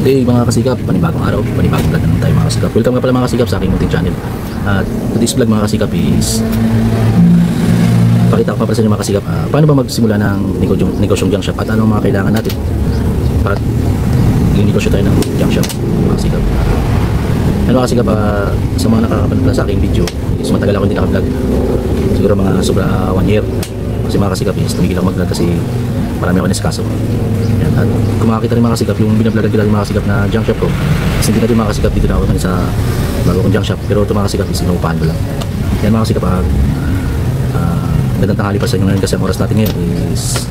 Hey mga kasikap, panibagong araw, panibagong vlog naman tayo mga kasikap. Welcome nga pala mga kasikap sa aking munting channel. At today's vlog mga kasikap is pakita ko pa pala sa inyo mga kasikap paano ba magsimula ng negosyong junk shop at ano mga kailangan natin para i-negosyo tayo ng junk shop mga kasikap. Ano mga kasikap, sa mga nakakapanood pala sa aking video is matagal ako hindi naka-vlog, siguro mga sobra 1 year. Kasi mga kasikap is tumigil ako mag-vlog kasi marami ako niskaso. At kung makakita rin mga kasikap yung binablagan ko mga kasikap na junk shop ko, kasi hindi natin mga kasikap dito na ako sa bago kong junk shop, pero ito mga kasikap is inuupahan ko lang. Yan mga kasikap, gandang tanghali pa sa inyo ngayon kasi ang oras natin ngayon is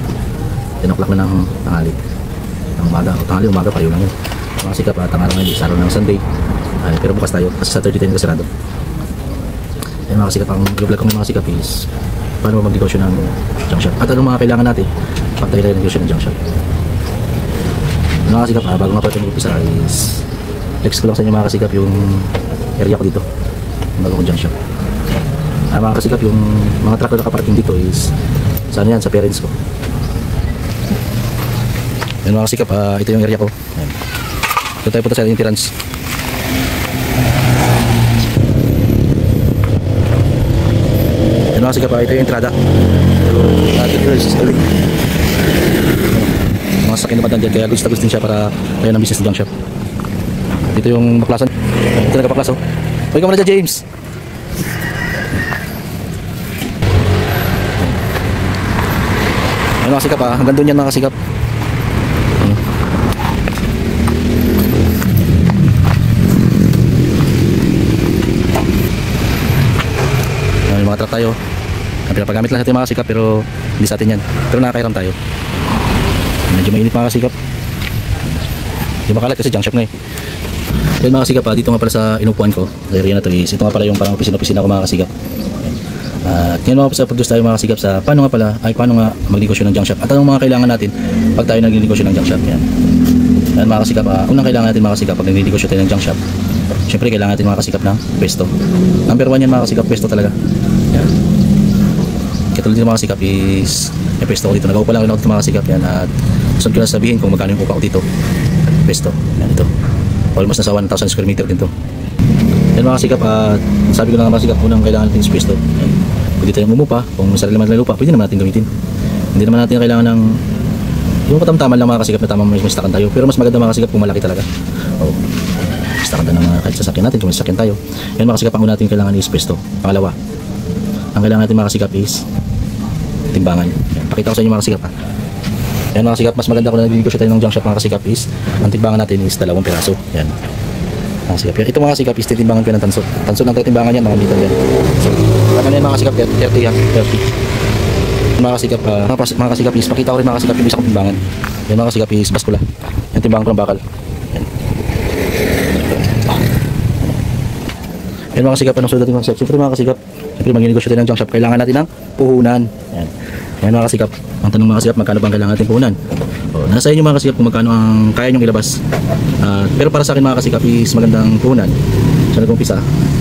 10 o'clock na ng tanghali ng umaga, o tanghali umaga pa yun lang yun mga kasikap. Tanghali ngayon is araw ng Sunday, pero bukas tayo kasi Saturday tayo kasarado. Yan mga kasikap, ang vlog ko mga kasikap is paano mag-negosyo ng junk shop at anong mga kailangan natin pag tayo tayo negosyo ng junk shop. Mga kasikap, bago nga pa ito mag-upisa is flex ko lang sa inyo mga kasikap yung area ko dito, yung bago kong junk shop. Mga kasikap, yung mga truck ko nakaparating dito is saan yan? Sa parents ko. Yan mga kasikap, ito yung area ko. Yan. Ito tayo punta sa entrance. Yan mga kasikap, ito yung entrada. Mga sakin naman dyan, kaya gusto din siya para tayo ng business junk shop. Dito yung baklasan. Ito nagpaklas, oh. Huwag ka muna dyan, James. Ayun mga kasikap, hanggang doon yan mga kasikap. Ayun mga truck tayo. Pinapagamit lang natin mga kasikap pero hindi sa atin yan. Pero nakakairam tayo. Medyo mainit mga kasikap. Hindi makalat kasi junk shop nga eh. Ayun mga kasikap, dito nga pala sa inupuan ko, sa area na to is ito nga pala yung parang opisina ko mga kasikap. At ngayon mga pag-produce tayo mga kasikap sa paano nga magnegosyo ng junk shop at anong mga kailangan natin pag tayo nagnegosyo ng junk shop. Yan mga kasikap, unang kailangan natin mga kasikap pag nagnegosyo tayo ng junk shop, syempre kailangan natin mga kasikap ng pwesto. Number 1 yan mga kasikap, pwesto talaga. Yan. Katulad dito mga kasikap is may pwesto ko dito, nag-upa lang ako dito mga kasikap. Yan. At gusto ko lang sabihin kung magkano yung upa ko dito, pwesto. Yan ito, almost nasa 1,000 square meter din to. Yan mga kasikap, sabi ko lang mga kasikap, unang kailangan natin is pwesto. Yan. Pwede tayong umupa, kung sarili naman na lupa, pwede naman natin gamitin. Hindi naman natin kailangan ng yung katamtaman lang mga kasikap na tamang may stakan tayo. Pero mas maganda mga kasikap kung malaki talaga. Stakan tayo ng mga kahit sasakyan natin, kung may sasakyan tayo. Yan mga kasikap, ang una natin kailangan is pwesto. Pangalawa, ang kailangan natin mga kasikap is timbangan. Yan. Pakita ko sa inyo mga kasikap. Yan mga kasikap, mas maganda kung nagnegosyo tayo ng junk shop mga kasikap is ang timbangan natin is 2 piraso. Yan. Mga kasikap. Ito mga kasikap is titimbangan ko ng tanso. Tanso ng timbangan yan, mga meter yan. Tama na yan mga kasikap, 30 yan, 30. Mga kasikap, mga kasikap is pakita ko rin mga kasikap yung isa kong timbangan. Yan mga kasikap is baskula. Yan timbangan ko ng bakal. Yan. Yan mga kasikap, anong sulat yung mga kasikap? Siyempre mga kasikap, siyempre mag-negosyo tayo ng junk shop, kailangan natin ng puhunan. Yan. Yan mga kasikap, ang tanong mga kasikap, magkano bang kailangan natin puhunan? Nasa inyo mga kasikap kung magkano ang kaya nyong ilabas. Pero para sa akin mga kasikap is magandang puhunan sa nag-umpisa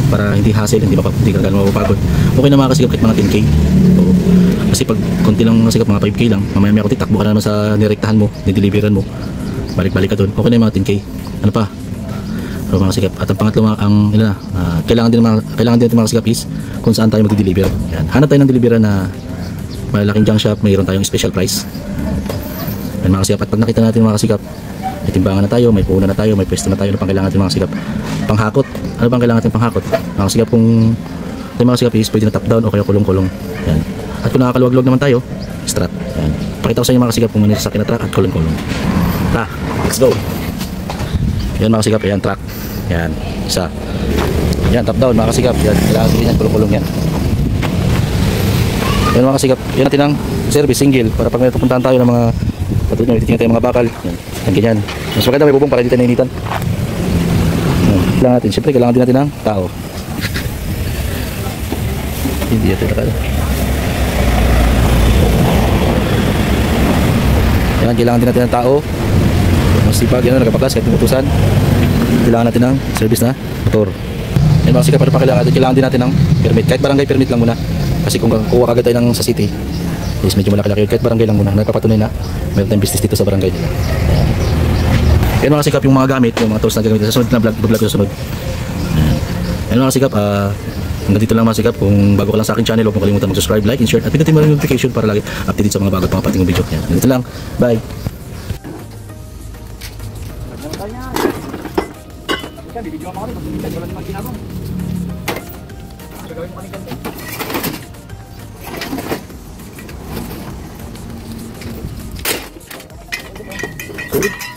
para hindi hassle, hindi ka gano'n mapapagod. Okay na mga kasikap kahit mga 10k. Kasi pag konti lang mga kasikap, mga 5k lang, mamaya ako titakbo ka na naman sa nirektahan mo, nideliveran mo, balik-balik ka doon. Okay na yung mga 10k. Ano pa? Pero mga kasikap, at ang pangatlo kailangan din natin mga kasikap is kung saan tayo mag-deliver. Yan. Hanap tayo ng deliveran na malaking junk shop, mayroon tayong special price. Yan mga kasikap, at pag nakita natin mga kasikap, may timbangan na tayo, may puhunan na tayo, may pwesto na tayo, ano pang kailangan natin mga kasikap? Panghakot. Ano bang kailangan natin panghakot? Mga kasikap, kung ito mga kasikap is pwede na top down o kaya kulong-kulong. Yan. At kung nakakaluwag-luwag naman tayo, strap. Yan. Pakita ko sa inyo mga kasikap kung may sasakyan na truck at kulong-kulong. Let's go. Yan mga kasikap, yan truck. Yan, isa. Yan, top down mga kasikap. Yan, kailangan din yan, kulong-kulong yan. Yan mga kasikap, yan natin ang service single para pag may pupuntahan tayo ng mga patulad na titingnan tayo mga bakal. Yan, ganyan. Mas maganda may bubong para hindi tayo nainitan. Kailangan natin, siyempre kailangan din natin ng tao. Hindi ito nakala. Yan, kailangan din natin ng tao. Masipag, yan, nagpapaklas kahit umutusan. Kailangan natin ng service na motor. Yan mga kasikap, kailangan din natin ng permit. Kahit barangay permit lang muna. Kasi kung kuha kagad tayo ng sa city is medyo malaki-laki, kahit barangay lang muna, nagpapatunay na mayroon tayong business dito sa barangay nila. Yan mga kasikap yung mga gamit, yung mga tools na gagamitin sa sunod na vlog ko sa sunod. Yan mga kasikap, hanggang dito lang mga kasikap. Kung bago ka lang sa akin channel, huwag mong kalimutan mag-subscribe, like, and share, at pindutin mo rin yung notification para lagi updated sa mga bago at mga patingong video. Yan, dito lang. Bye! Bibidyo ako rin, wala naman ginagawa. Gagawin mo kanina. Sorry.